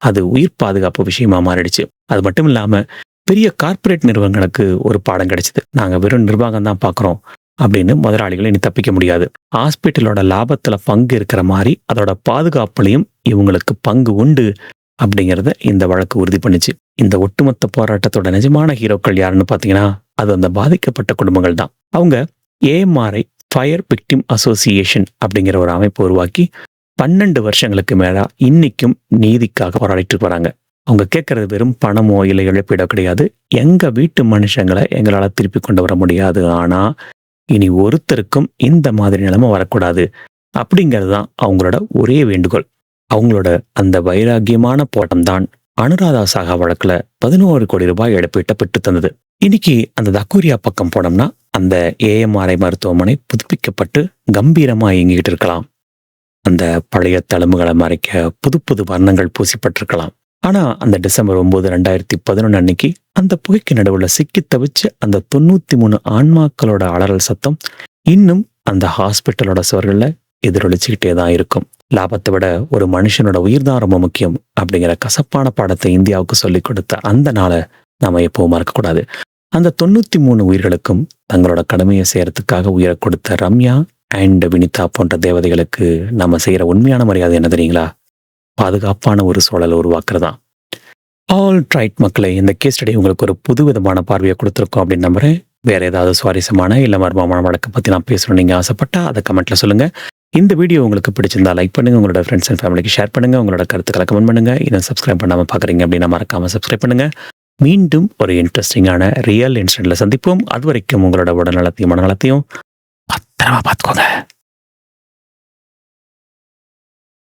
அது உயிர் பாதுகாப்பு விஷயமா மாறிடுச்சு. அது மட்டும் இல்லாம பெரிய கார்ப்பரேட் நிறுவனங்களுக்கு ஒரு பாடம் கிடைச்சது. நாங்க வெறும் நிர்வாகம் தான் பாக்குறோம் அப்படின்னு முதலாளிகளை இனி தப்பிக்க முடியாது. ஹாஸ்பிட்டலோட லாபத்துல பங்கு இருக்கிற மாதிரி அதோட பாதுகாப்புலையும் இவங்களுக்கு பங்கு உண்டு அப்படிங்கிறத இந்த வழக்கு உறுதி பண்ணுச்சு. இந்த ஒட்டுமொத்த போராட்டத்தோட நிஜமான ஹீரோக்கள் யாருன்னு பாத்தீங்கன்னா அது அந்த பாதிக்கப்பட்ட குடும்பங்கள் தான். அவங்க AMRI ஃபயர் விக்டிம் அசோசியேஷன் அப்படிங்கிற ஒரு அமைப்பு உருவாக்கி 12 வருஷங்களுக்கு மேல இன்னைக்கும் நீதிக்காக போராடிட்டு வராங்க. அவங்க கேட்கறது வெறும் பணமோ இல்லை இழப்பீடோ கிடையாது. எங்க வீட்டு மனுஷங்களை எங்களால திருப்பி கொண்டு வர முடியாது, ஆனா இனி ஒருத்தருக்கும் இந்த மாதிரி நிலைமை வரக்கூடாது அப்படிங்கிறது தான் அவங்களோட ஒரே வேண்டுகோள். அவங்களோட அந்த வைராக்கியமான போராட்டம் தான் அனுராதா சாகா வழக்குல 11 கோடி ரூபாய் இழப்பீட்டை பெற்று தந்தது. இன்னைக்கு அந்த தக்கூரியா பக்கம் போனோம்னா அந்த AMRI மருத்துவமனை புதுப்பிக்கப்பட்டு கம்பீரமா இயங்கிக்கிட்டு இருக்கலாம். அந்த பழைய தழும்புகளை மறைக்க புது புது வர்ணங்கள் பூசிப்பட்டிருக்கலாம். ஆனா அந்த டிசம்பர் 9, 2011 அன்னைக்கு அந்த புகைக்கு நடுவுல சிக்கி தவிச்ச அந்த 93 ஆன்மாக்களோட அலறல் சத்தம் இன்னும் அந்த ஹாஸ்பிட்டலோட சுவர்கள்ல எதிரொலிச்சுக்கிட்டே தான் இருக்கும். லாபத்தை விட ஒரு மனுஷனோட உயிர் தான் ரொம்ப முக்கியம் அப்படிங்கிற கசப்பான பாடத்தை இந்தியாவுக்கு சொல்லிக் கொடுத்த அந்த நாளை நாம எப்பவும் மறக்கக்கூடாது. அந்த 93 உயிர்களுக்கும் தங்களோட கடமையை செய்யறதுக்காக உயிரை கொடுத்த ரம்யா அண்ட் வினிதா போன்ற தேவதைகளுக்கு நம்ம செய்யற உண்மையான மரியாதை என்ன தெரியுங்களா? பாதுகாப்பான ஒரு சூழலை உருவாக்குறதா. ஆல் ரைட் மக்களே, இந்த கேஸ் ஸ்டடி உங்களுக்கு ஒரு புதுவிதமான பார்வையை கொடுத்துருக்கோம் அப்படின்னு நம்புறேன். வேற ஏதாவது சுவாரஸ்யமான இல்லை மர்மமான வழக்கை பத்தி நான் பேசணும் நீங்க ஆசைப்பட்டா அதை கமெண்ட்ல சொல்லுங்க. இந்த வீடியோ உங்களுக்கு பிடிச்சிருந்தா லைக் பண்ணுங்க, உங்களோட ஃப்ரெண்ட்ஸ் அண்ட் ஃபேமிலிக்கு ஷேர் பண்ணுங்க, உங்களோட கருத்துக்களை கமெண்ட் பண்ணுங்க. இதை சப்ஸ்கிரைப் பண்ணாம பாக்குறீங்க அப்படின்னா மறக்காம சப்ஸ்கிரைப் பண்ணுங்க. மீண்டும் ஒரு இன்ட்ரெஸ்டிங்கான ரியல் இன்சிடென்ட்ல சந்திப்போம். அது வரைக்கும் உங்களோட உடல்நலத்தையும் மனநலத்தையும் பத்திரமா பார்த்துக்கோங்க.